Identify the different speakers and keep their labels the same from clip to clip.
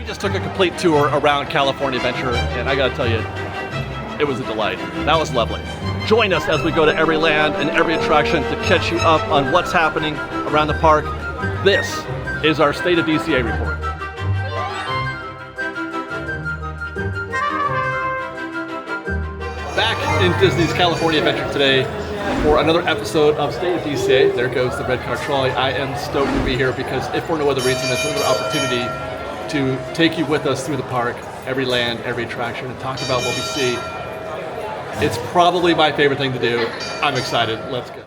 Speaker 1: just took a complete tour around California Adventure, and I gotta tell you, it was a delight. That was lovely. Join us as we go to every land and every attraction to catch you up on what's happening around the park. This is our State of DCA report. Back in Disney's California Adventure today for another episode of State of DCA. There goes the red car trolley. I am stoked to be here because if for no other reason, it's another opportunity to take you with us through the park, every land, every attraction, and talk about what we see. It's probably my favorite thing to do. I'm excited. Let's go.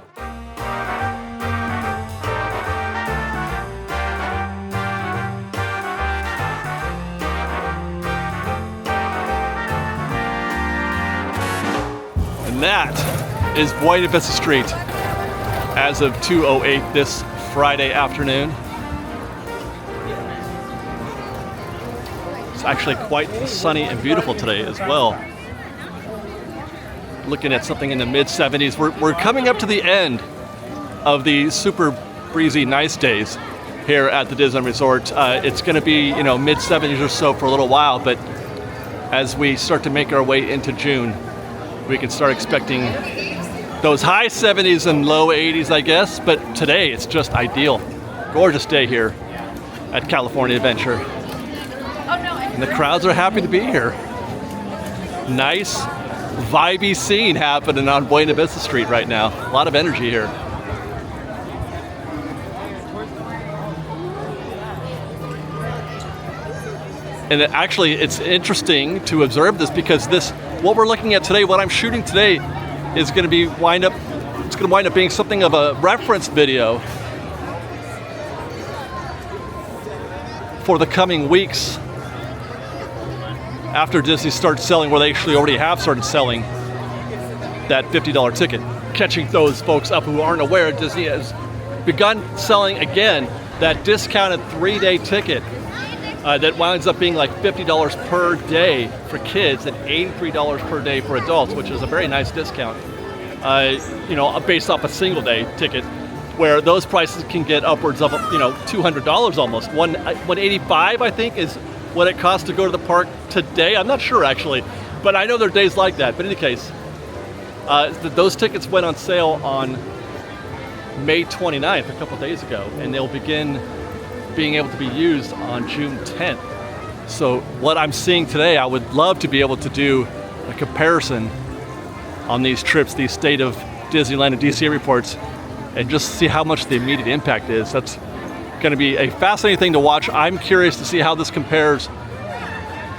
Speaker 1: And that is Buena Vista Street as of 2:08 this Friday afternoon. It's actually quite sunny and beautiful today as well. Looking at something in the mid-70s. We're coming up to the end of the super breezy nice days here at the Disneyland Resort. It's going to be, mid-70s or so for a little while, but as we start to make our way into June, we can start expecting those high 70s and low 80s, I guess, but today it's just ideal. Gorgeous day here at California Adventure. And the crowds are happy to be here. Nice, vibey scene happening on Buena Vista Street right now. A lot of energy here. And it's interesting to observe this because what we're looking at today, what I'm shooting today, is going to wind up being something of a reference video for the coming weeks after Disney starts selling, where they actually already have started selling that $50 ticket. Catching those folks up who aren't aware, Disney has begun selling again that discounted 3-day ticket that winds up being like $50 per day for kids and $83 per day for adults, which is a very nice discount, based off a single day ticket, where those prices can get upwards of, $200 almost. $185, I think, is what it costs to go to the park today. I'm not sure actually, but I know there are days like that. But in any case, those tickets went on sale on May 29th, a couple days ago, and they'll begin being able to be used on June 10th. So what I'm seeing today, I would love to be able to do a comparison on these trips, these State of Disneyland and DCA reports, and just see how much the immediate impact is. That's going to be a fascinating thing to watch. I'm curious to see how this compares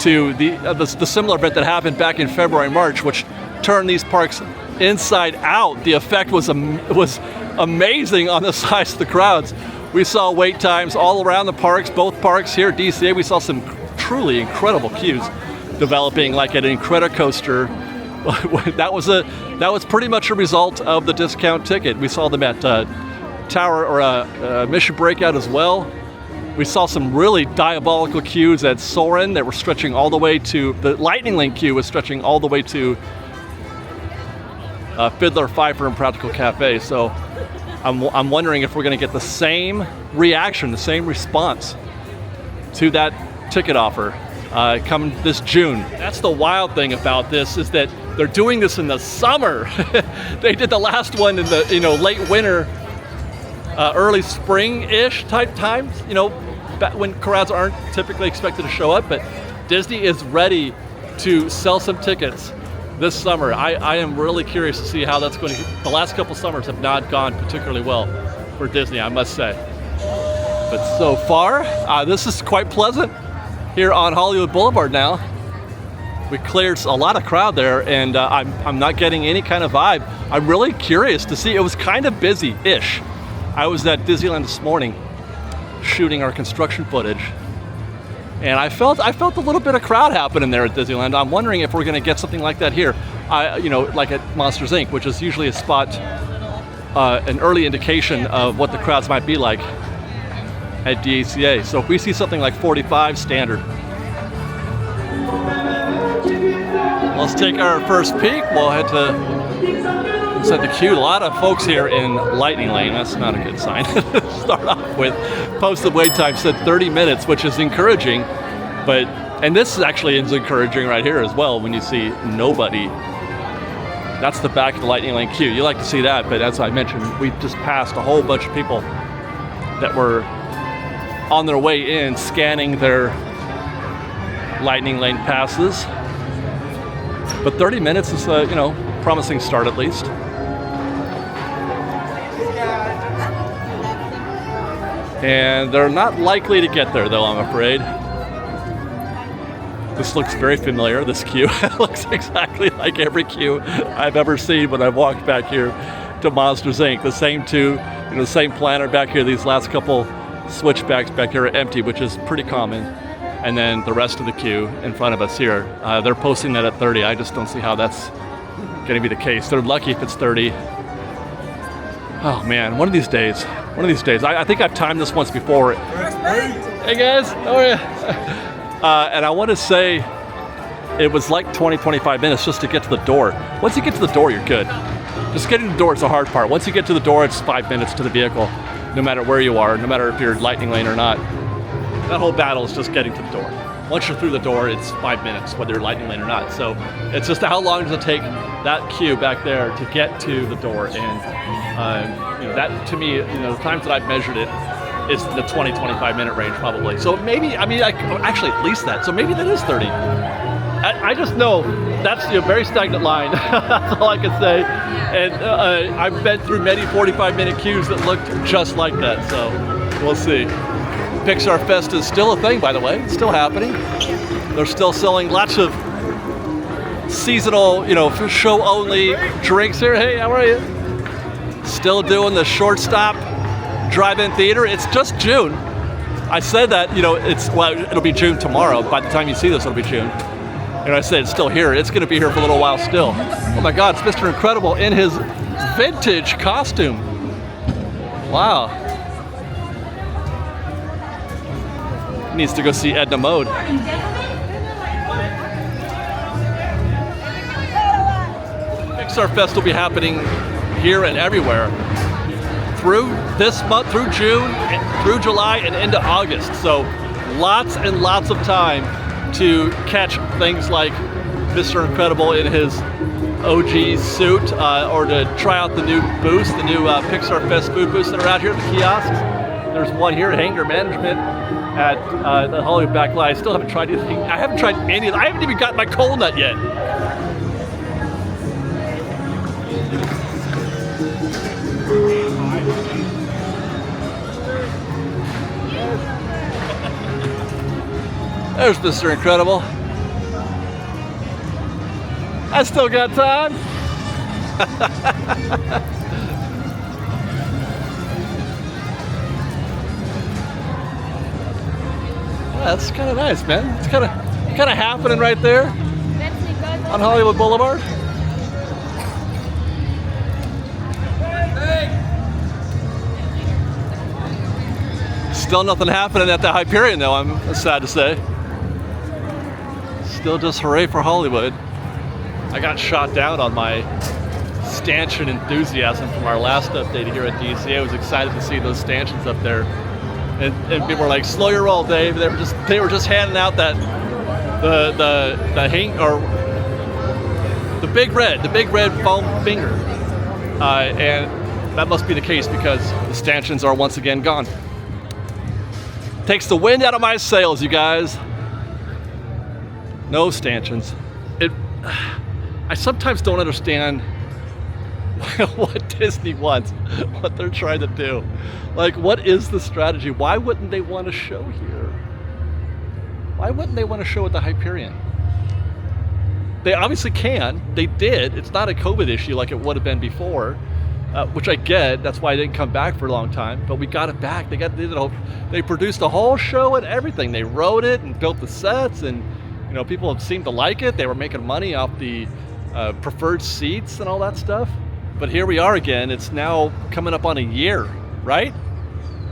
Speaker 1: to the similar event that happened back in February, March, which turned these parks inside out. The effect was amazing on the size of the crowds. We saw wait times all around the parks, both parks here at DCA. We saw some truly incredible queues developing, like at Incredicoaster. that was pretty much a result of the discount ticket. We saw them at Mission Breakout as well. We saw some really diabolical queues at Soarin' that were stretching all the way to, the Lightning Lane queue was stretching all the way to Fiddler, Fifer, and Practical Cafe. So I'm wondering if we're going to get the same reaction, the same response to that ticket offer come this June. That's the wild thing about this, is that they're doing this in the summer. They did the last one in the late winter, early spring-ish type times, when crowds aren't typically expected to show up, but Disney is ready to sell some tickets this summer. I am really curious to see how that's going to. The last couple summers have not gone particularly well for Disney, I must say. But so far, this is quite pleasant here on Hollywood Boulevard now. We cleared a lot of crowd there, and I'm not getting any kind of vibe. I'm really curious to see. It was kind of busy-ish. I was at Disneyland this morning shooting our construction footage, and I felt a little bit of crowd happening there at Disneyland. I'm wondering if we're going to get something like that here, like at Monsters Inc., which is usually a spot, an early indication of what the crowds might be like at DCA. So if we see something like 45 standard. Let's take our first peek. We'll head to set the queue. A lot of folks here in Lightning Lane. That's not a good sign to start off with. Posted wait time said 30 minutes, which is encouraging. And this actually is encouraging right here as well when you see nobody. That's the back of the Lightning Lane queue. You like to see that, but as I mentioned, we just passed a whole bunch of people that were on their way in, scanning their Lightning Lane passes. But 30 minutes is a, promising start at least. And they're not likely to get there though, I'm afraid. This looks very familiar, this queue. It looks exactly like every queue I've ever seen when I've walked back here to Monsters Inc. The same two, the same planner back here. These last couple switchbacks back here are empty, which is pretty common. And then the rest of the queue in front of us here, they're posting that at 30. I just don't see how that's going to be the case. They're lucky if it's 30. Oh man, one of these days. I think I've timed this once before. Hey guys, how are you? And I want to say it was like 20-25 minutes just to get to the door. Once you get to the door, you're good. Just getting to the door is the hard part. Once you get to the door, it's 5 minutes to the vehicle, no matter where you are, no matter if you're Lightning Lane or not. That whole battle is just getting to the door. Once you're through the door, it's 5 minutes, whether you're Lightning Lane or not. So it's just how long does it take that queue back there to get to the door? And that to me, the times that I've measured it, is the 20-25 minute range probably. So maybe, actually at least that. So maybe that is 30. I just know that's a very stagnant line. That's all I can say. And I've been through many 45-minute queues that looked just like that. So we'll see. Pixar Fest is still a thing, by the way. It's still happening. They're still selling lots of seasonal, show only drinks here. Hey, how are you? Still doing the short stop drive-in theater. It's just June. I said that, it'll be June tomorrow. By the time you see this, it'll be June. And I said it's still here. It's going to be here for a little while still. Oh my God, it's Mr. Incredible in his vintage costume. Wow. He needs to go see Edna Mode. Pixar Fest will be happening here and everywhere through this month, through June, through July, and into August. So lots and lots of time to catch things like Mr. Incredible in his OG suit, or to try out the new booths, the new Pixar Fest food booths that are out here at the kiosks. There's one here at Hangar Management at the Hollywood Backlight. I still haven't tried anything. I haven't tried any of them. I haven't even gotten my cold nut yet. There's Mr. Incredible. I still got time. That's kind of nice, man. It's kind of happening right there on Hollywood Boulevard. Still nothing happening at the Hyperion, though, I'm sad to say. Still just hooray for Hollywood. I got shot down on my stanchion enthusiasm from our last update here at DCA. I was excited to see those stanchions up there. And people were like, slow your roll, Dave. They were just handing out that the big red foam finger. And that must be the case because the stanchions are once again gone. Takes the wind out of my sails, you guys. No stanchions. I sometimes don't understand what Disney wants, what they're trying to do. Like, what is the strategy? Why wouldn't they want to show here? Why wouldn't they want to show at the Hyperion? They obviously can. They did. It's not a COVID issue like it would have been before, which I get. That's why I didn't come back for a long time. But we got it back. They produced a whole show and everything. They wrote it and built the sets, and people have seemed to like it. They were making money off the preferred seats and all that stuff. But here we are again. It's now coming up on a year, right?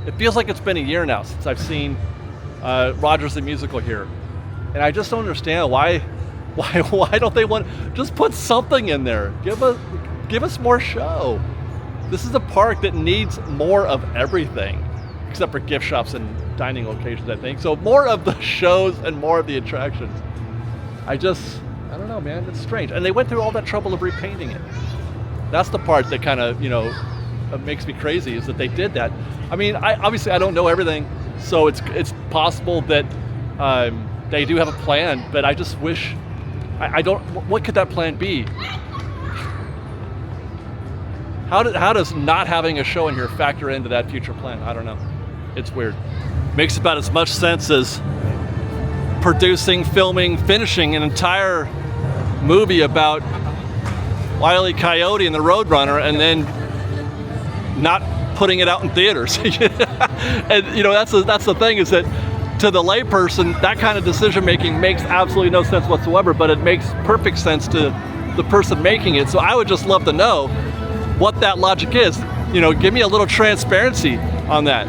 Speaker 1: It feels like it's been a year now since I've seen Rogers the Musical here, and I just don't understand why don't they want just put something in there? Give us more show. This is a park that needs more of everything, except for gift shops and dining locations, I think. So more of the shows and more of the attractions. I don't know, man, it's strange. And they went through all that trouble of repainting it. That's the part that kind of, makes me crazy, is that they did that. I mean, obviously I don't know everything, so it's possible that they do have a plan, but I just wish, what could that plan be? How does not having a show in here factor into that future plan? I don't know. It's weird. Makes about as much sense as producing, filming, finishing an entire movie about Wile E. Coyote and the Roadrunner and then not putting it out in theaters. And that's the thing, is that to the layperson, that kind of decision making makes absolutely no sense whatsoever, but it makes perfect sense to the person making it. So I would just love to know what that logic is. Give me a little transparency on that.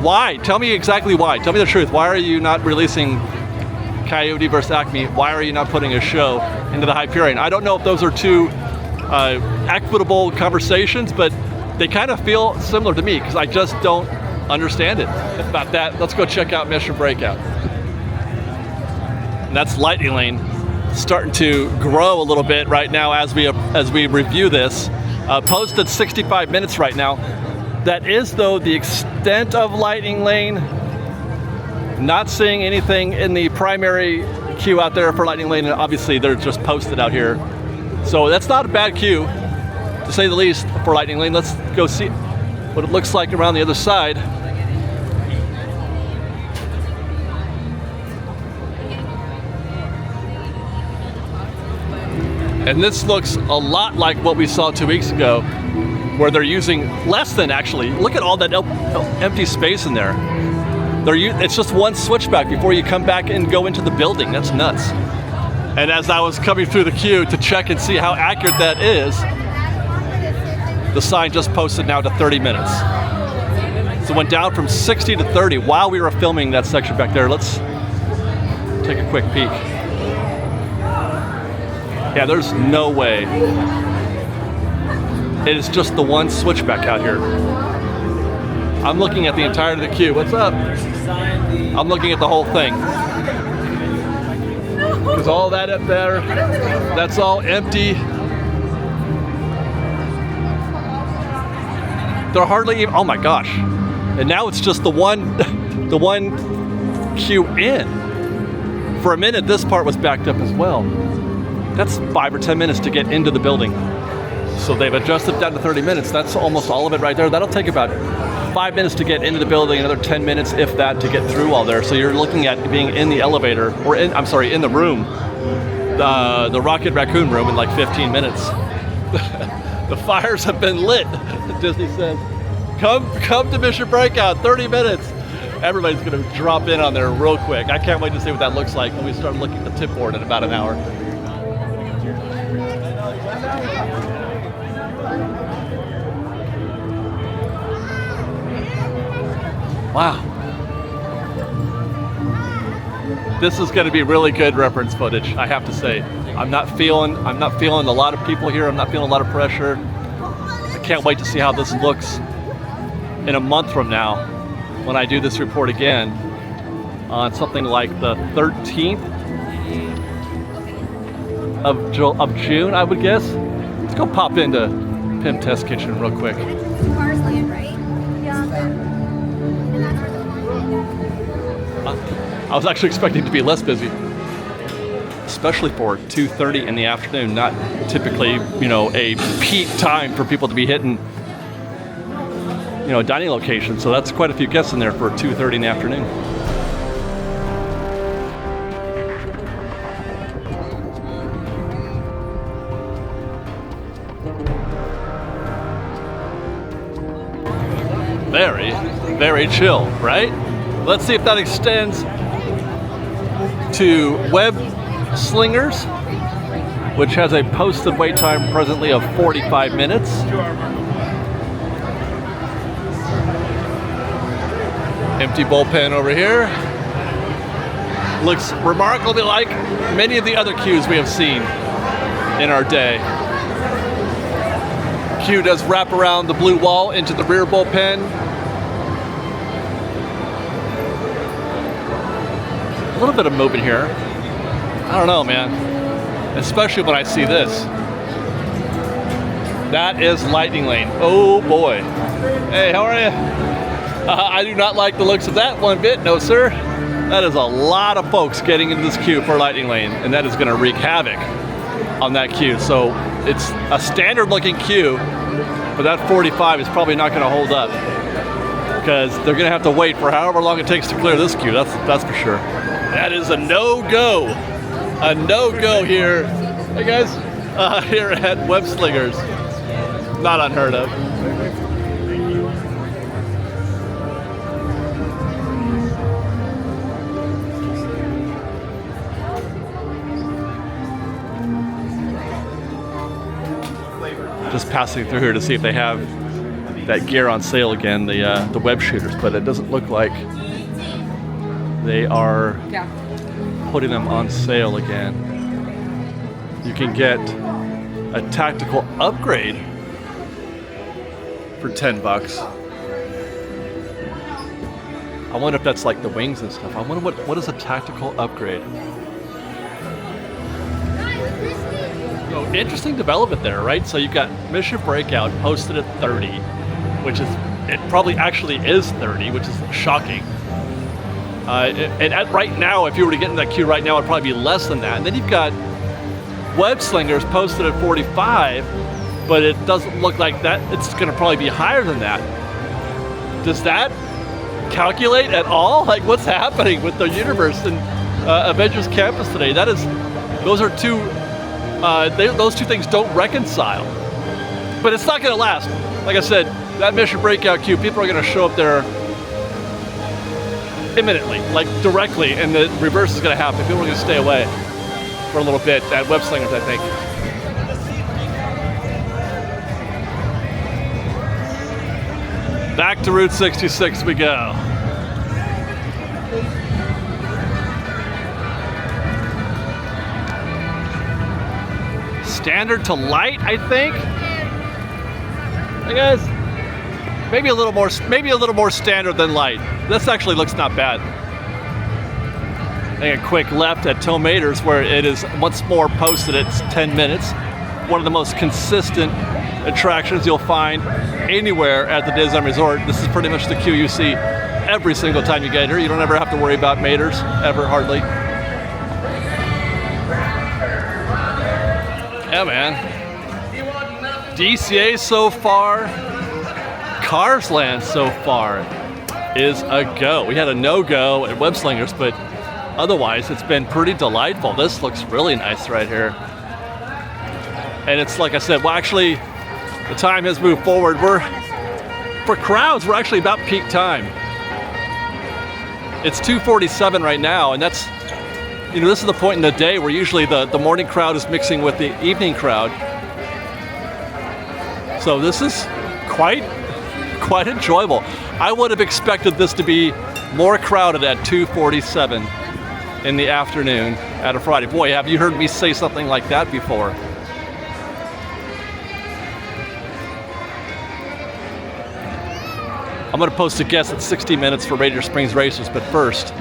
Speaker 1: Why? Tell me exactly why. Tell me the truth. Why are you not releasing Coyote versus Acme? Why are you not putting a show into the Hyperion? I don't know if those are two equitable conversations, but they kind of feel similar to me because I just don't understand it. About that, let's go check out Mission Breakout. And that's Lightning Lane, starting to grow a little bit right now as we review this. Posted 65 minutes right now. That is, though, the extent of Lightning Lane. Not seeing anything in the primary queue out there for Lightning Lane, and obviously they're just posted out here. So that's not a bad queue, to say the least, for Lightning Lane. Let's go see what it looks like around the other side. And this looks a lot like what we saw 2 weeks ago, where they're using less than, actually. Look at all that empty space in there. It's just one switchback before you come back and go into the building. That's nuts. And as I was coming through the queue to check and see how accurate that is, the sign just posted now to 30 minutes. So it went down from 60 to 30 while we were filming that section back there. Let's take a quick peek. Yeah, there's no way. It is just the one switchback out here. I'm looking at the entirety of the queue. What's up? I'm looking at the whole thing. Because all that up there, that's all empty. They're hardly even, oh my gosh. And now it's just the one queue in. For a minute, this part was backed up as well. That's 5 or 10 minutes to get into the building. So they've adjusted down to 30 minutes. That's almost all of it right there. That'll take about 5 minutes to get into the building, another 10 minutes, if that, to get through all there. So you're looking at being in the elevator, or in the room, the Rocket Raccoon room, in like 15 minutes. The fires have been lit, Disney says. Come to Mission Breakout, 30 minutes. Everybody's gonna drop in on there real quick. I can't wait to see what that looks like when we start looking at the tipboard in about an hour. Wow. This is going to be really good reference footage, I have to say. I'm not feeling a lot of people here. I'm not feeling a lot of pressure. I can't wait to see how this looks in a month from now when I do this report again on something like the 13th of June, I would guess. Let's go pop into Pim Test Kitchen real quick.
Speaker 2: Cars land, right? Yeah.
Speaker 1: I was actually expecting to be less busy, especially for 2:30 in the afternoon, not typically, a peak time for people to be hitting, a dining location. So that's quite a few guests in there for 2:30 in the afternoon. Very, very chill, right? Let's see if that extends to Web Slingers, which has a posted wait time presently of 45 minutes. Empty bullpen over here. Looks remarkably like many of the other queues we have seen in our day. Queue does wrap around the blue wall into the rear bullpen. A little bit of movement here. I don't know, man. Especially when I see this. That is Lightning Lane. Oh boy. Hey, how are you? I do not like the looks of that one bit, no sir. That is a lot of folks getting into this queue for Lightning Lane, and that is gonna wreak havoc on that queue. So it's a standard looking queue, but that 45 is probably not gonna hold up because they're gonna have to wait for however long it takes to clear this queue, that's for sure. That is a no-go. A no-go here. Hey guys, here at Web Slingers. Not unheard of. Just passing through here to see if they have that gear on sale again, the web shooters, but it doesn't look like they are putting them on sale again. You can get a tactical upgrade for 10 bucks. I wonder if that's like the wings and stuff. I wonder what is a tactical upgrade? So interesting development there, right? So you've got Mission Breakout posted at 30, which is, it probably actually is 30, which is shocking. And right now, if you were to get in that queue right now, it'd probably be less than that. And then you've got Web Slingers posted at 45, but it doesn't look like that. It's going to probably be higher than that. Does that calculate at all? Like, what's happening with the universe in Avengers Campus today? Those are two. Those two things don't reconcile. But it's not going to last. Like I said, that Mission Breakout queue, people are going to show up there imminently, like directly, and the reverse is going to happen. People are going to stay away for a little bit at Web Slingers, I think. Back to Route 66 we go. Standard to light, I think. Hey guys, maybe a little more standard than light. This actually looks not bad. Take a quick left at Tomaters, where it is once more posted at 10 minutes. One of the most consistent attractions you'll find anywhere at the Disneyland Resort. This is pretty much the queue you see every single time you get here. You don't ever have to worry about Maters, ever, hardly. Yeah, man. DCA so far, Cars Land so far is a go. We had a no-go at Web Slingers, but otherwise it's been pretty delightful. This looks really nice right here. And it's like I said, well, actually, the time has moved forward. For crowds, we're actually about peak time. It's 2:47 right now, and that's, you know, this is the point in the day where usually the morning crowd is mixing with the evening crowd. So this is quite enjoyable. I would have expected this to be more crowded at 2:47 in the afternoon at a Friday. Boy, have you heard me say something like that before? I'm going to post a guess at 60 minutes for Radiator Springs Racers, but first,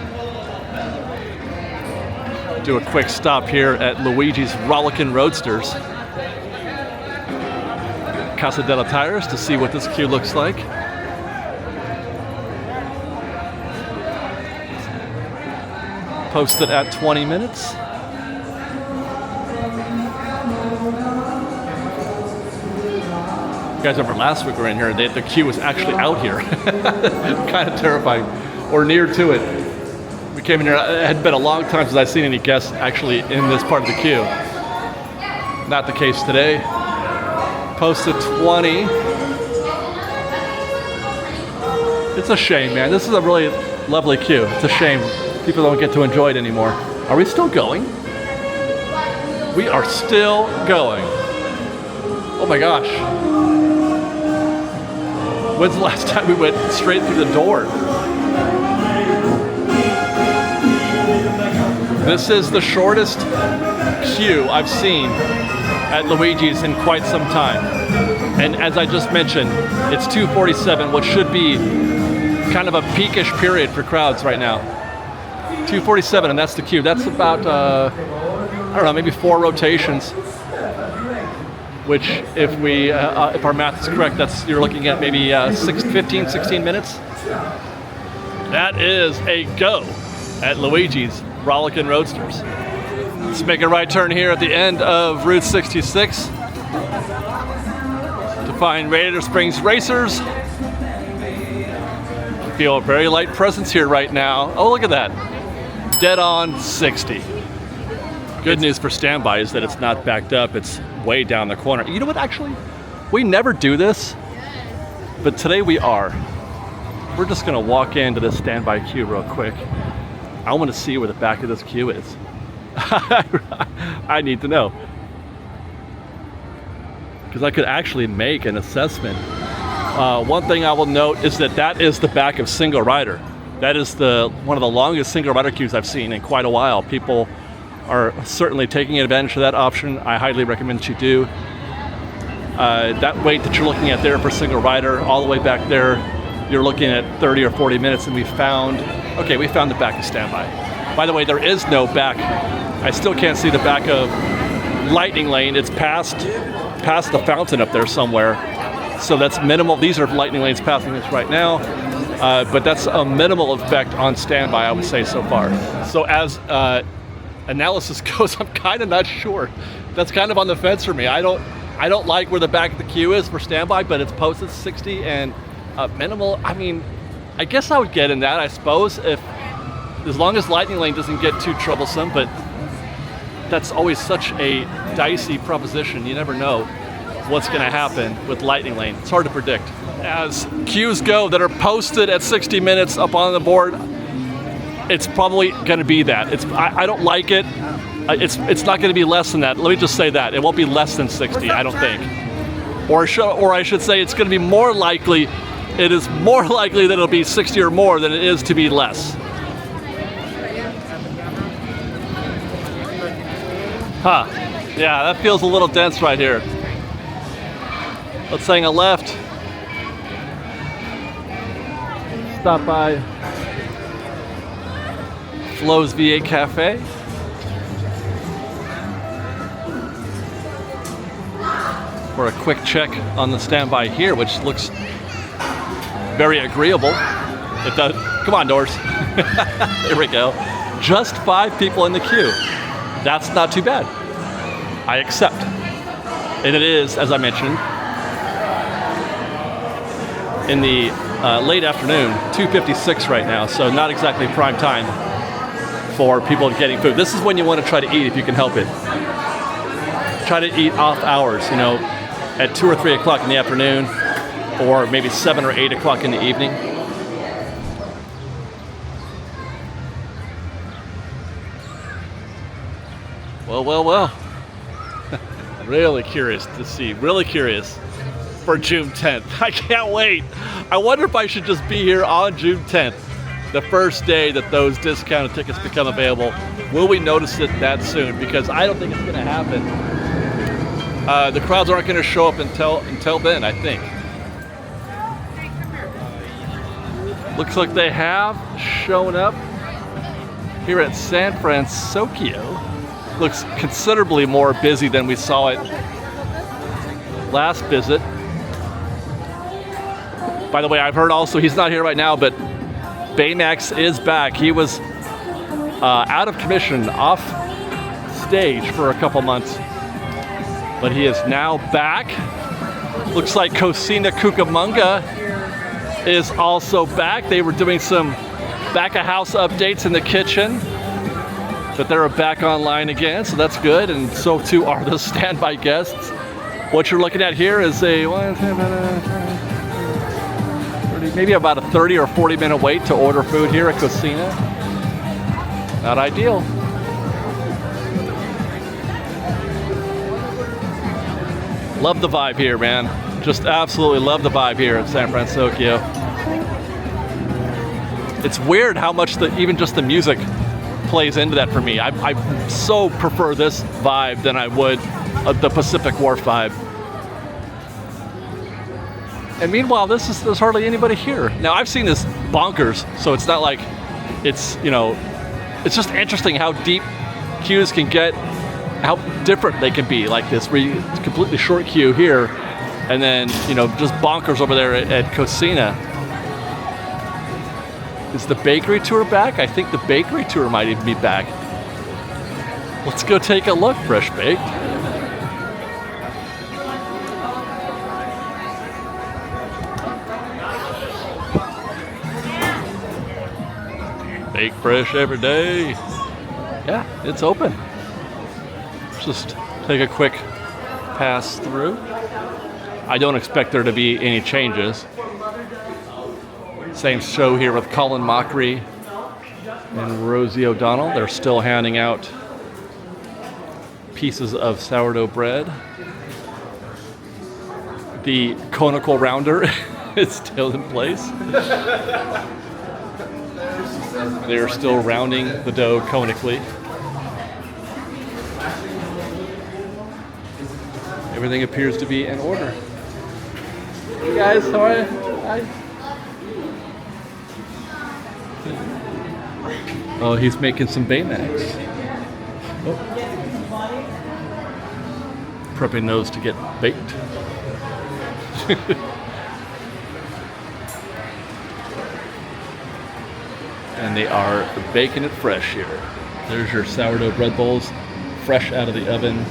Speaker 1: do a quick stop here at Luigi's Rollickin' Roadsters. Casa della Tires to see what this queue looks like. Posted at 20 minutes. You guys remember last week we were in here, the queue was actually out here. Kind of terrifying, or near to it. We came in here, it had been a long time since I'd seen any guests actually in this part of the queue. Not the case today. Posted 20. It's a shame, man. This is a really lovely queue. It's a shame people don't get to enjoy it anymore. Are we still going? We are still going. Oh my gosh. When's the last time we went straight through the door? This is the shortest queue I've seen at Luigi's in quite some time. And as I just mentioned, it's 2:47, what should be kind of a peakish period for crowds right now. 247, and that's the queue. That's about, I don't know, maybe 4 rotations. Which, if our math is correct, you're looking at maybe 15, 16 minutes. That is a go at Luigi's Rollickin' Roadsters. Let's make a right turn here at the end of Route 66 to find Radiator Springs Racers. Feel a very light presence here right now. Oh, look at that. Dead on 60. Good news for standby is that it's not backed up. It's way down the corner. You know what, actually? We never do this, but today we are. We're just gonna walk into this standby queue real quick. I wanna see where the back of this queue is. I need to know. Because I could actually make an assessment. One thing I will note is that is the back of single rider. That is one of the longest single rider queues I've seen in quite a while. People are certainly taking advantage of that option. I highly recommend that you do. That wait that you're looking at there for single rider, all the way back there, you're looking at 30 or 40 minutes, and we found the back of standby. By the way, there is no back. I still can't see the back of Lightning Lane. It's past the fountain up there somewhere. So that's minimal. These are Lightning Lanes passing this right now. But that's a minimal effect on standby, I would say, so far. So as analysis goes, I'm kind of not sure. That's kind of on the fence for me. I don't like where the back of the queue is for standby, but it's posted 60 and minimal. I mean, I guess I would get in that, I suppose, as long as Lightning Lane doesn't get too troublesome, but that's always such a dicey proposition. You never know what's going to happen with Lightning Lane. It's hard to predict. As queues go that are posted at 60 minutes up on the board, it's probably going to be that. I don't like it. It's not going to be less than that. Let me just say that. It won't be less than 60, I don't think. Or I should say it's going to be more likely, it is more likely that it'll be 60 or more than it is to be less. Huh. Yeah, that feels a little dense right here. Let's hang a left. Stop by Flo's V8 Cafe. For a quick check on the standby here, which looks very agreeable. It does. Come on, doors. There we go. Just 5 people in the queue. That's not too bad. I accept. And it is, as I mentioned, in the late afternoon, 2:56 right now, so not exactly prime time for people getting food. This is when you want to try to eat if you can help it. Try to eat off hours, at 2 or 3 o'clock in the afternoon, or maybe 7 or 8 o'clock in the evening. Well. Really curious to see, really curious for June 10th. I can't wait. I wonder if I should just be here on June 10th, the first day that those discounted tickets become available. Will we notice it that soon? Because I don't think it's going to happen. The crowds aren't going to show up until then, I think. Looks like they have shown up here at San Fransokyo. Looks considerably more busy than we saw it last visit. By the way, I've heard also, he's not here right now, but Baymax is back. He was out of commission, off stage for a couple months, but he is now back. Looks like Cocina Cucamonga is also back. They were doing some back-of-house updates in the kitchen, but they're back online again, so that's good, and so too are the standby guests. What you're looking at here is maybe about a 30 or 40 minute wait to order food here at Cocina. Not ideal. Love the vibe here, man. Just absolutely love the vibe here at San Fransokyo. It's weird how much even just the music plays into that for me. I so prefer this vibe than I would the Pacific Wharf vibe. And meanwhile, there's hardly anybody here. Now, I've seen this bonkers, so it's not like it's it's just interesting how deep queues can get, how different they can be. Like this completely short queue here, and then, you know, just bonkers over there at Cocina. Is the bakery tour back? I think the bakery tour might even be back. Let's go take a look, Fresh Baked. Bake fresh every day. Yeah, it's open. Just take a quick pass through. I don't expect there to be any changes. Same show here with Colin Mockery and Rosie O'Donnell. They're still handing out pieces of sourdough bread. The conical rounder is still in place. They're still rounding the dough conically. Everything appears to be in order. Hey guys, how are you? Hi. Oh, he's making some Baymax. Oh. Prepping those to get baked. And they are baking it fresh here. There's your sourdough bread bowls, fresh out of the oven.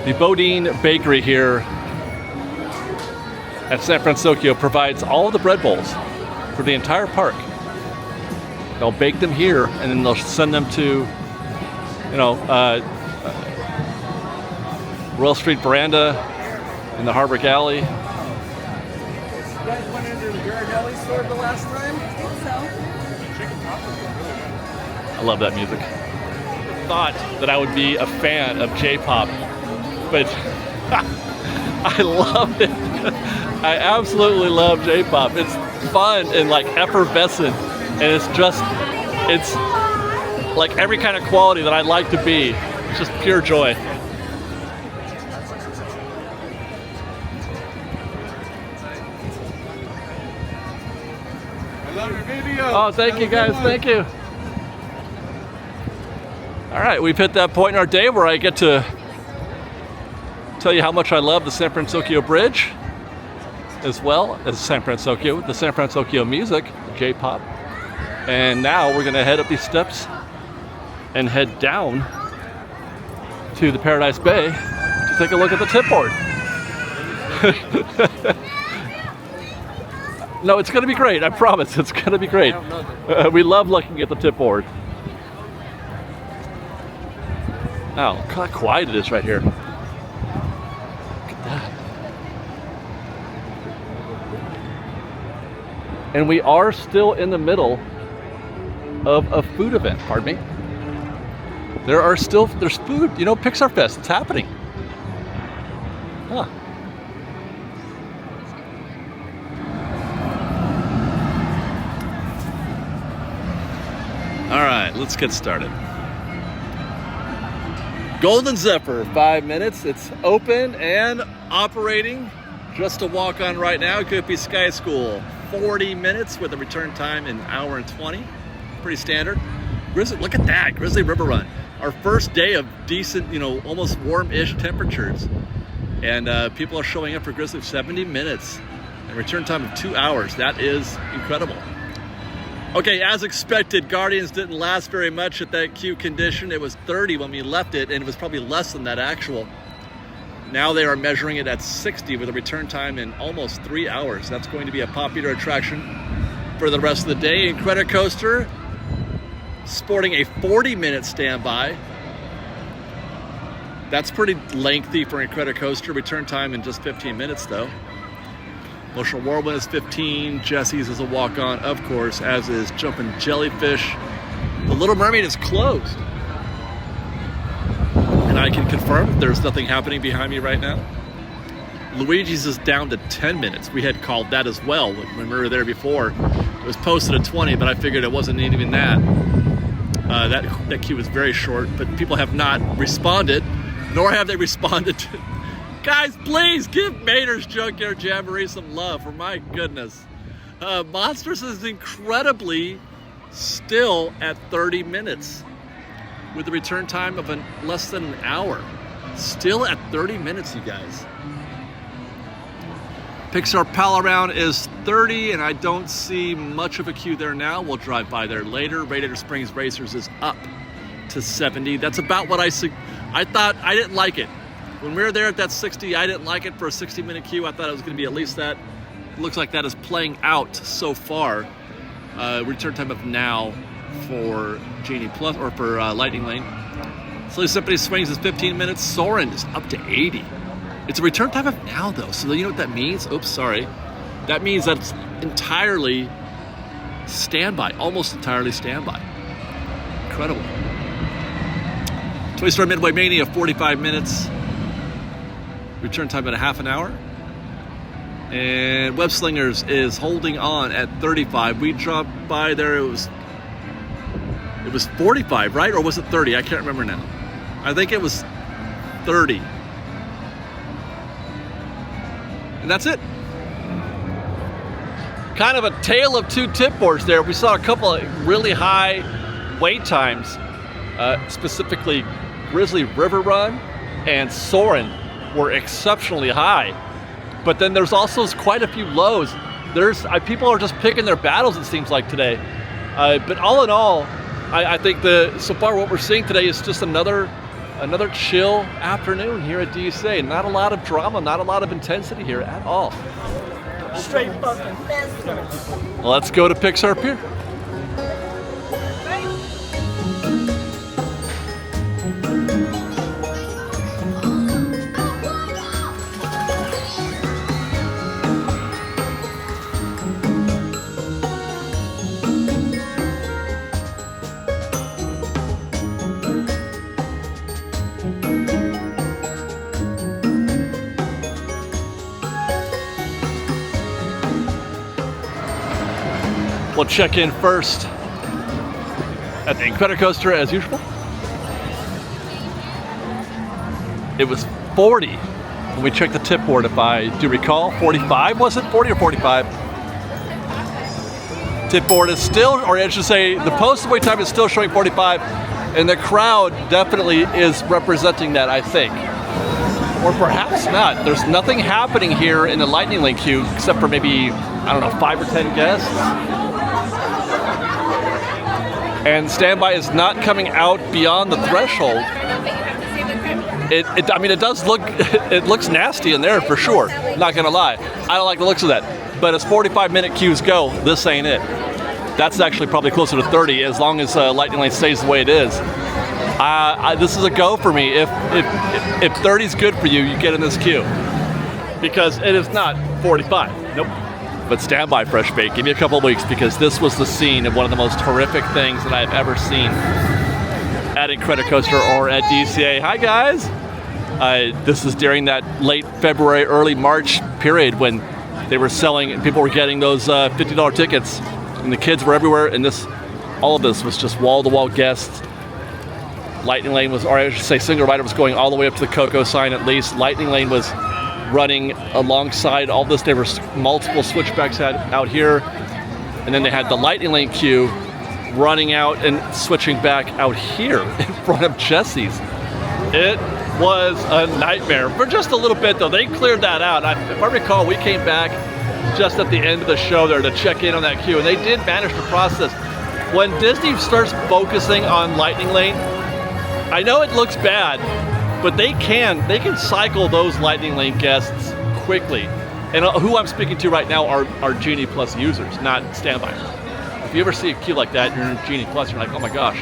Speaker 1: The Bodine Bakery here at San Fransokyo provides all the bread bowls for the entire park. They'll bake them here, and then they'll send them to, you know, Royal Street Veranda in the Harbor Galley.
Speaker 3: You guys went into the Gathercole store the last time?
Speaker 2: I think so.
Speaker 1: I love that music. Thought that I would be a fan of J-pop, but I love it. I absolutely love J-pop. It's fun and like effervescent, and it's like every kind of quality that I'd like to be. It's just pure joy.
Speaker 3: I love your video.
Speaker 1: Oh, thank you guys, thank you. All right, we've hit that point in our day where I get to tell you how much I love the San Fransokyo Bridge, as well as the San Fransokyo music, J-pop. And now we're gonna head up these steps and head down to the Paradise Bay to take a look at the tipboard. No, it's gonna be great, I promise, it's gonna be great. We love looking at the tipboard. Oh, look how quiet it is right here. Look at that. And we are still in the middle of a food event, pardon me. There's food, you know, Pixar Fest, it's happening. Huh. All right, let's get started. Golden Zephyr, 5 minutes. It's open and operating. Just a walk on right now. Goopy Sky School, 40 minutes with a return time in 1 hour and 20. Pretty standard. Look at that, Grizzly River Run. Our first day of decent, you know, almost warm-ish temperatures. And people are showing up for Grizzly 70 minutes. And return time of 2 hours. That is incredible. Okay, as expected, Guardians didn't last very much at that queue condition. It was 30 when we left it, and it was probably less than that actual. Now they are measuring it at 60 with a return time in almost 3 hours. That's going to be a popular attraction for the rest of the day. Incredicoaster sporting a 40-minute standby. That's pretty lengthy for Incredicoaster. Return time in just 15 minutes, though. Ocean Whirlwind is 15. Jesse's is a walk-on, of course, as is Jumpin' Jellyfish. The Little Mermaid is closed. And I can confirm there's nothing happening behind me right now. Luigi's is down to 10 minutes. We had called that as well when we were there before. It was posted at 20, but I figured it wasn't even that. That queue was very short, but people have not responded, nor have they responded Guys, please give Mater's Junkyard Jamboree some love, for my goodness. Monsters is incredibly still at 30 minutes with a return time of less than an hour. Still at 30 minutes, you guys. Pixar Pal Around is 30, and I don't see much of a queue there now. We'll drive by there later. Radiator Springs Racers is up to 70. That's about what I thought. I didn't like it. When we were there at that 60, I didn't like it for a 60-minute queue. I thought it was going to be at least that. It looks like that is playing out so far. Return time of now for Genie Plus, or for Lightning Lane. Silly Symphony Swings is 15 minutes. Soarin' is up to 80. It's a return time of now, though. So you know what that means? Oops, sorry. That means that it's entirely standby, almost entirely standby. Incredible. Toy Story Midway Mania, 45 minutes. Return time at a half an hour. And Web Slingers is holding on at 35. We dropped by there, it was 45, right? Or was it 30? I can't remember now. I think it was 30. And that's it. Kind of a tale of two tip boards there. We saw a couple of really high wait times, specifically Grizzly River Run and Soarin' were exceptionally high. But then there's also quite a few lows. People are just picking their battles, it seems like, today. But all in all, I think so far what we're seeing today is just another chill afternoon here at DCA. Not a lot of drama, not a lot of intensity here at all.
Speaker 4: Straight fucking.
Speaker 1: Let's go to Pixar Pier. We'll check in first at the Incredicoaster as usual. It was 40 when we checked the tip board, if I do recall. 45, was it? 40 or 45? Tip board is still, or I should say, the posted wait time is still showing 45, and the crowd definitely is representing that, I think. Or perhaps not. There's nothing happening here in the Lightning Lane queue except for maybe, I don't know, 5 or 10 guests. And standby is not coming out beyond the threshold. I mean, it does look, it looks nasty in there for sure. Not gonna lie. I don't like the looks of that. But as 45-minute queues go, this ain't it. That's actually probably closer to 30 as long as Lightning Lane stays the way it is. This is a go for me. If 30 is good for you, you get in this queue. Because it is not 45. Nope. But stand by, Fresh Bake. Give me a couple of weeks, because this was the scene of one of the most horrific things that I've ever seen at Incredicoaster or at DCA. Hi, guys. This is during that late February, early March period when they were selling and people were getting those $50 tickets, and the kids were everywhere. And all of this was just wall-to-wall guests. Lightning Lane was, or I should say, single rider was going all the way up to the Coco sign at least. Lightning Lane was running alongside all this. There were multiple switchbacks out here, and then they had the Lightning Lane queue running out and switching back out here in front of Jesse's. It was a nightmare for just a little bit, though. They cleared that out. If I recall, we came back just at the end of the show there to check in on that queue, and they did manage to process. When Disney starts focusing on Lightning Lane, I know it looks bad, but they can cycle those Lightning Lane guests quickly. And who I'm speaking to right now are Genie Plus users, not standby. If you ever see a queue like that, you're in Genie Plus, you're like, oh my gosh,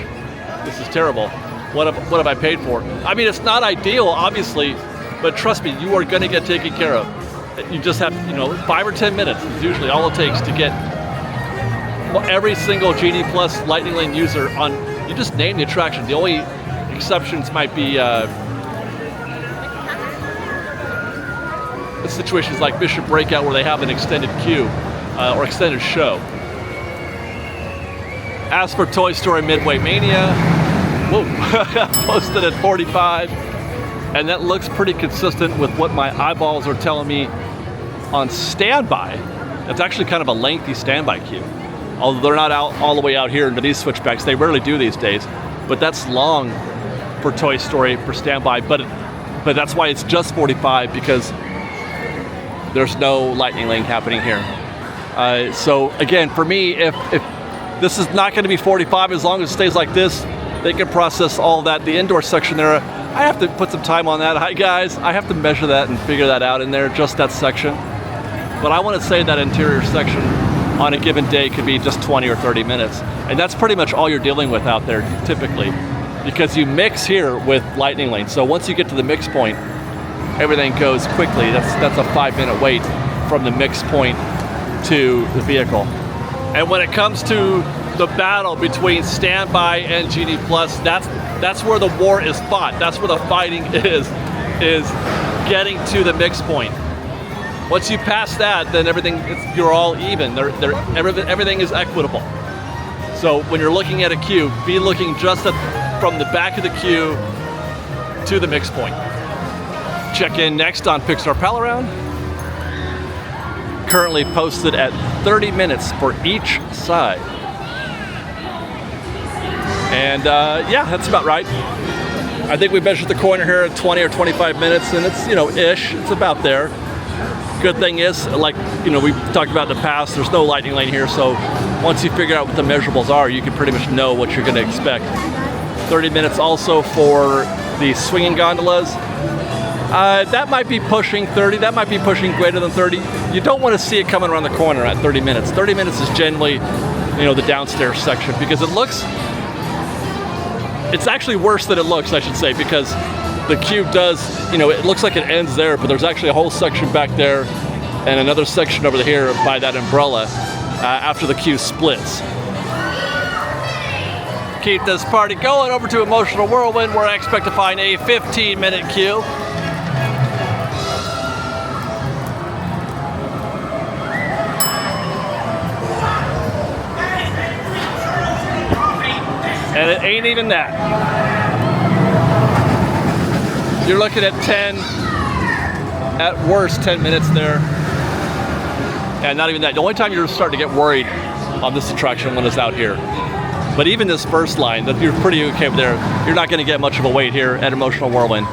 Speaker 1: this is terrible. What have I paid for? I mean, it's not ideal, obviously, but trust me, you are going to get taken care of. You just have, 5 or 10 minutes is usually all it takes to get every single Genie Plus Lightning Lane user on. You just name the attraction. The only exceptions might be situations like Mission Breakout, where they have an extended queue or extended show. As for Toy Story Midway Mania, whoa, posted at 45. And that looks pretty consistent with what my eyeballs are telling me on standby. It's actually kind of a lengthy standby queue. Although they're not out all the way out here into these switchbacks. They rarely do these days. But that's long for Toy Story for standby. But that's why it's just 45, because there's no lightning lane happening here. So again, for me, if this is not going to be 45, as long as it stays like this, they can process all that. The indoor section there, I have to put some time on that. Hi guys, I have to measure that and figure that out in there, just that section. But I want to say that interior section on a given day could be just 20 or 30 minutes. And that's pretty much all you're dealing with out there typically, because you mix here with lightning lane. So once you get to the mix point, everything goes quickly. That's a 5-minute wait from the mix point to the vehicle. And when it comes to the battle between Standby and Genie Plus, that's where the war is fought. That's where the fighting is getting to the mix point. Once you pass that, then you're all even. Everything is equitable. So when you're looking at a queue, be looking just from the back of the queue to the mix point. Check in next on Pixar Pal Around. Currently posted at 30 minutes for each side. And yeah, that's about right. I think we measured the corner here at 20 or 25 minutes, and it's, ish, it's about there. Good thing is, like, we talked about in the past, there's no lightning lane here, so once you figure out what the measurables are, you can pretty much know what you're gonna expect. 30 minutes also for the swinging gondolas. That might be pushing 30, that might be pushing greater than 30. You don't want to see it coming around the corner at 30 minutes. 30 minutes is generally, the downstairs section, because it's actually worse than it looks, I should say, because the queue does, it looks like it ends there, but there's actually a whole section back there and another section over here by that umbrella after the queue splits. Keep this party going over to Emotional Whirlwind, where I expect to find a 15-minute queue. And it ain't even that. You're looking at 10, at worst 10 minutes there. And not even that. The only time you're starting to get worried on this attraction when it's out here. But even this first line, that you're pretty okay with there, you're not going to get much of a wait here at Emotional Whirlwind.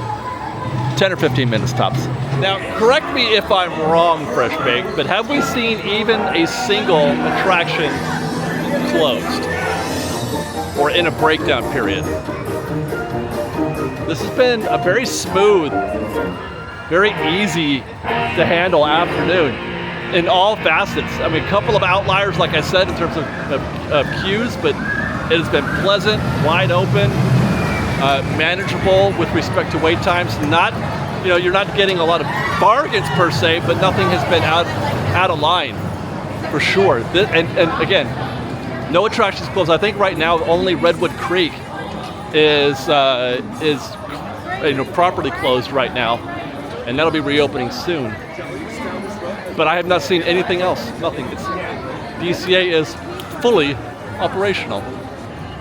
Speaker 1: 10 or 15 minutes tops. Now, correct me if I'm wrong, Fresh Baked, but have we seen even a single attraction closed or in a breakdown period? This has been a very smooth, very easy to handle afternoon in all facets. I mean, a couple of outliers, like I said, in terms of queues, but it has been pleasant, wide open, manageable with respect to wait times. Not, you're not getting a lot of bargains per se, but nothing has been out of line, for sure. And again, no attractions closed. I think right now only Redwood Creek is properly closed right now, and that'll be reopening soon. But I have not seen anything else. Nothing. DCA is fully operational.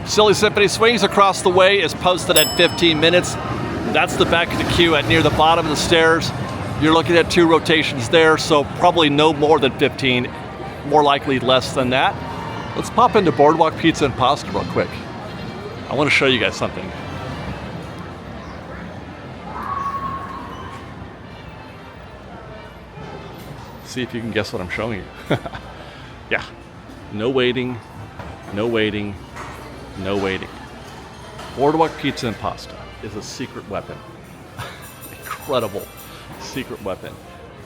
Speaker 1: Silly Symphony Swings across the way is posted at 15 minutes. That's the back of the queue at near the bottom of the stairs. You're looking at 2 rotations there, so probably no more than 15, more likely less than that. Let's pop into Boardwalk Pizza and Pasta real quick. I want to show you guys something. See if you can guess what I'm showing you. Yeah, no waiting, no waiting, no waiting. Boardwalk Pizza and Pasta is a secret weapon. Incredible secret weapon.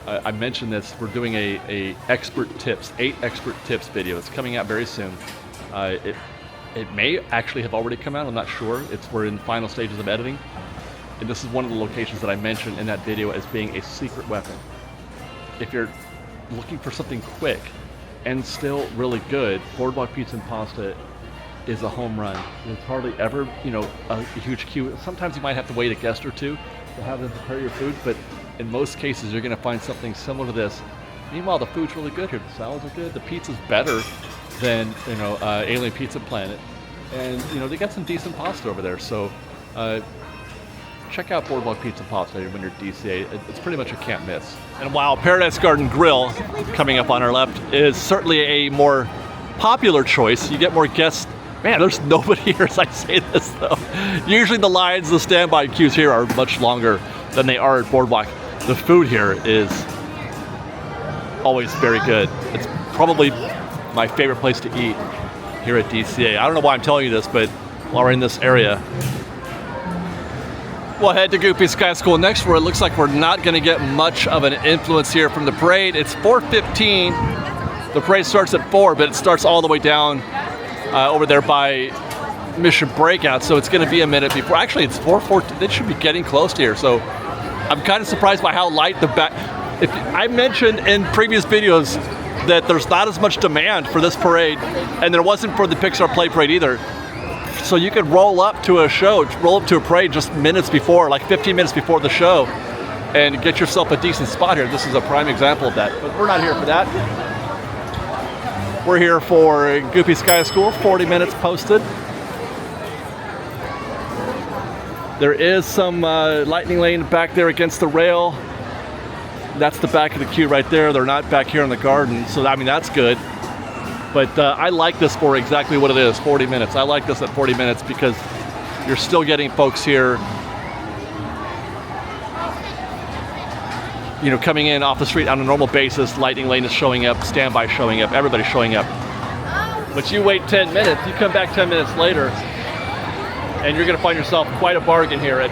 Speaker 1: I mentioned this, we're doing a expert tips, 8 expert tips video. It's coming out very soon. It may actually have already come out, I'm not sure. We're in final stages of editing. And this is one of the locations that I mentioned in that video as being a secret weapon. If you're looking for something quick and still really good, Boardwalk Pizza and Pasta is a home run. It's hardly ever, a huge queue. Sometimes you might have to wait a guest or two to have them prepare your food, but in most cases you're going to find something similar to this. Meanwhile, the food's really good here. The salads are good. The pizza's better than Alien Pizza Planet, and they got some decent pasta over there. So check out Boardwalk Pizza Pops when you're DCA. It's pretty much a can't miss. And while Paradise Garden Grill, coming up on our left, is certainly a more popular choice, you get more guests. Man, there's nobody here as I say this though. Usually the lines, the standby queues here are much longer than they are at Boardwalk. The food here is always very good. It's probably my favorite place to eat here at DCA. I don't know why I'm telling you this, but while we're in this area, we'll head to Goofy Sky School next, where it looks like we're not going to get much of an influence here from the parade. It's 4:15. The parade starts at 4, but it starts all the way down over there by Mission Breakout, so it's going to be a minute before. Actually, it's 4:14. It should be getting close to here, so I'm kind of surprised by how light the back. If I mentioned in previous videos that there's not as much demand for this parade, and there wasn't for the Pixar Play Parade either. So you could roll up to a show, roll up to a parade just minutes before, like 15 minutes before the show, and get yourself a decent spot here. This is a prime example of that, but we're not here for that. We're here for Goofy Sky School, 40 minutes posted. There is some lightning lane back there against the rail. That's the back of the queue right there. They're not back here in the garden, so I mean, that's good. But I like this for exactly what it is, 40 minutes. I like this at 40 minutes because you're still getting folks here, you know, coming in off the street on a normal basis. Lightning lane is showing up, standby showing up, everybody's showing up. But you wait 10 minutes, you come back 10 minutes later, and you're gonna find yourself quite a bargain here at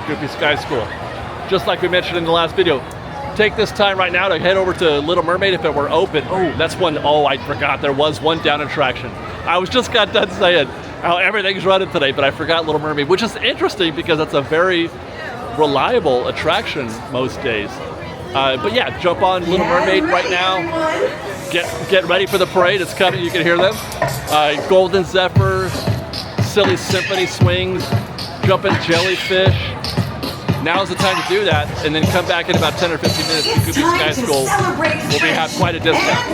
Speaker 1: Goofy Sky School. Just like we mentioned in the last video, take this time right now to head over to Little Mermaid if it were open. Oh, that's one. Oh, I forgot there was one down attraction. I was just got done saying how everything's running today, but I forgot Little Mermaid, which is interesting because that's a very reliable attraction most days. But yeah, jump on Little Mermaid right now. Get ready for the parade. It's coming. You can hear them. Golden Zephyr, Silly Symphony swings, jumping jellyfish. Now's the time to do that, and then come back in about 10 or 15 minutes to Goofy Sky School. We'll have quite a discount.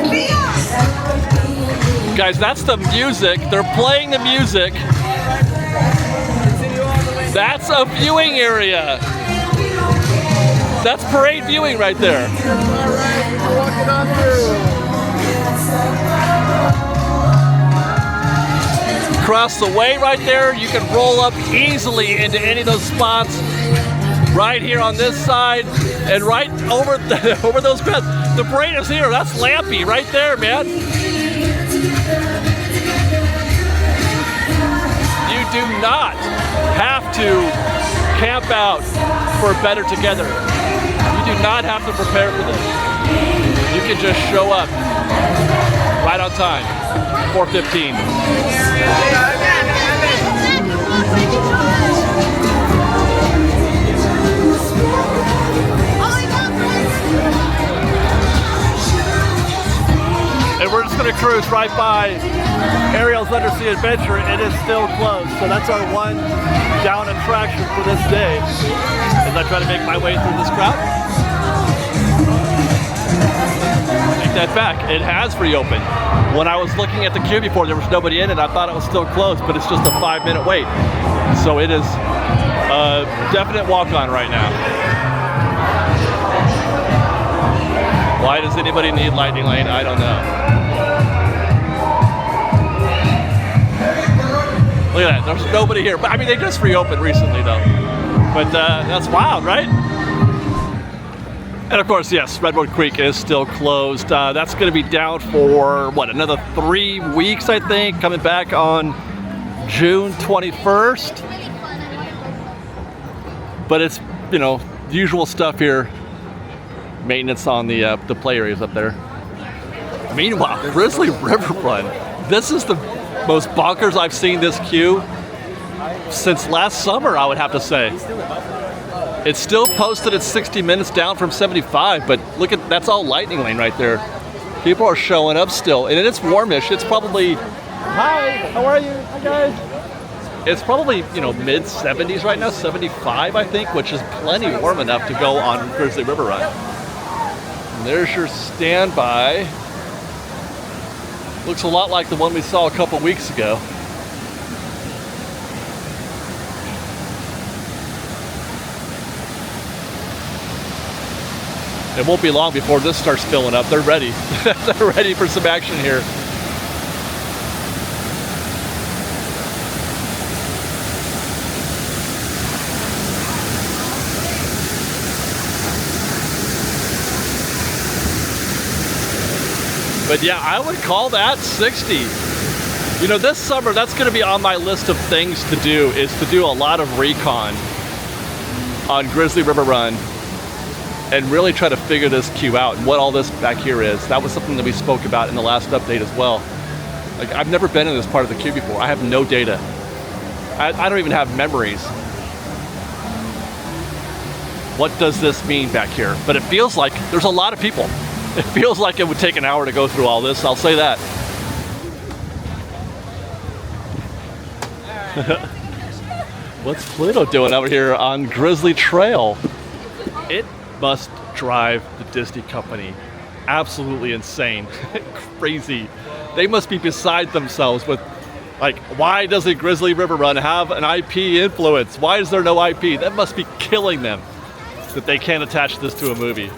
Speaker 1: Guys, that's the music. They're playing the music. That's a viewing area. That's parade viewing right there. Across the way right there, you can roll up easily into any of those spots. Right here on this side, and right over over those beds. The parade is here. That's Lampy right there, man. You do not have to camp out for Better Together. You do not have to prepare for this. You can just show up right on time, 4:15. And we're just going to cruise right by Ariel's Undersea Adventure. It is still closed, so that's our one down attraction for this day as I try to make my way through this crowd. Take that back, it has reopened. When I was looking at the queue before, there was nobody in it. I thought it was still closed, but it's just a 5-minute wait. So it is a definite walk-on right now. Why does anybody need lightning lane? I don't know. Look at that, there's nobody here. But I mean, they just reopened recently though. But that's wild, right? And of course, yes, Redwood Creek is still closed. That's gonna be down for, what, another 3 weeks, I think, coming back on June 21st. But it's, you know, the usual stuff here. Maintenance on the play areas up there. Meanwhile, Grizzly River Run. This is the most bonkers I've seen this queue since last summer, I would have to say. It's still posted at 60 minutes, down from 75, but look at, that's all lightning lane right there. People are showing up still, and it's warmish. It's probably, hi, how are you? Hi guys. It's probably, you know, mid 70s right now, 75 I think, which is plenty warm enough to go on Grizzly River Run. And there's your standby. Looks a lot like the one we saw a couple weeks ago. It won't be long before this starts filling up. They're ready. They're ready for some action here. But yeah, I would call that 60. You know, this summer, that's going to be on my list of things to do, is to do a lot of recon on Grizzly River Run and really try to figure this queue out and what all this back here is. That was something that we spoke about in the last update as well. Like, I've never been in this part of the queue before. I have no data. I don't even have memories. What does this mean back here? But it feels like there's a lot of people. It feels like it would take an hour to go through all this, I'll say that. What's Pluto doing over here on Grizzly Trail? It must drive the Disney company absolutely insane. Crazy. They must be beside themselves with, like, why doesn't Grizzly River Run have an IP influence? Why is there no IP? That must be killing them that they can't attach this to a movie.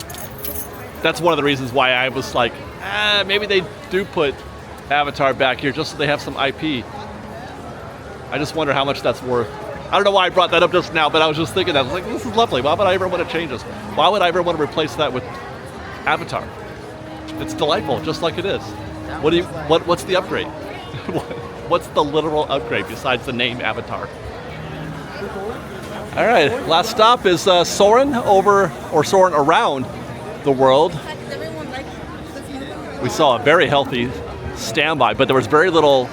Speaker 1: That's one of the reasons why I was like, maybe they do put Avatar back here just so they have some IP. I just wonder how much that's worth. I don't know why I brought that up just now, but I was just thinking that. I was like, this is lovely. Why would I ever want to change this? Why would I ever want to replace that with Avatar? It's delightful, just like it is. What's the upgrade? What's the literal upgrade besides the name Avatar? All right, last stop is Soarin' around the world. We saw a very healthy standby, but there was very little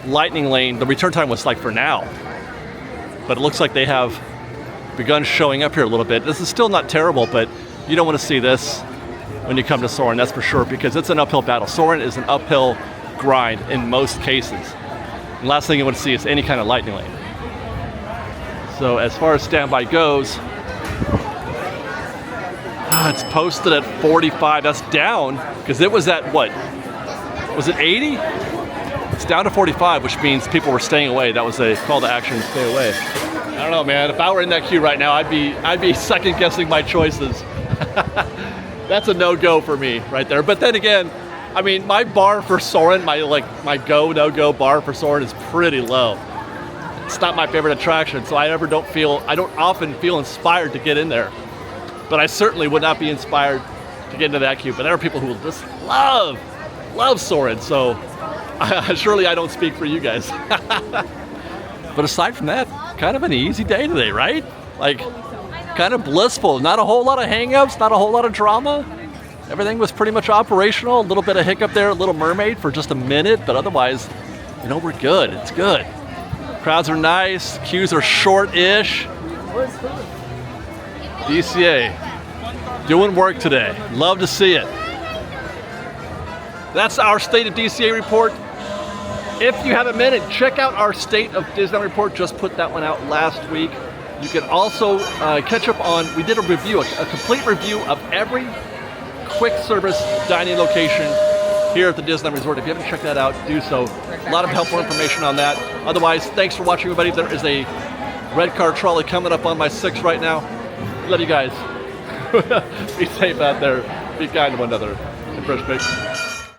Speaker 1: lightning lane. The return time was like for now, but it looks like they have begun showing up here a little bit. This is still not terrible, but you don't want to see this when you come to Soarin', that's for sure, because it's an uphill battle. Soarin' is an uphill grind in most cases. And last thing you want to see is any kind of lightning lane. So as far as standby goes, it's posted at 45. That's down because it was at what? Was it 80? It's down to 45, which means people were staying away. That was a call to action, stay away. I don't know, man. If I were in that queue right now, I'd be second guessing my choices. That's a no-go for me right there. But then again, I mean, my bar for Soarin', my go, no-go bar for Soarin' is pretty low. It's not my favorite attraction, so I don't often feel inspired to get in there. But I certainly would not be inspired to get into that queue. But there are people who just love Soarin', so surely I don't speak for you guys. But aside from that, kind of an easy day today, right? Like, kind of blissful. Not a whole lot of hang-ups, not a whole lot of drama. Everything was pretty much operational. A little bit of hiccup there, a Little Mermaid for just a minute, but otherwise, you know, we're good. It's good. Crowds are nice, queues are short-ish. DCA doing work today. Love to see it. That's our State of DCA report. If you have a minute, check out our State of Disneyland report. Just put that one out last week. You can also catch up on, we did a review, a complete review of every quick service dining location here at the Disneyland Resort. If you haven't checked that out, do so. A lot of helpful information on that. Otherwise, thanks for watching, everybody. There is a red car trolley coming up on my 6 right now. Love you guys. Be safe out there. Be kind to one another. And fresh baked.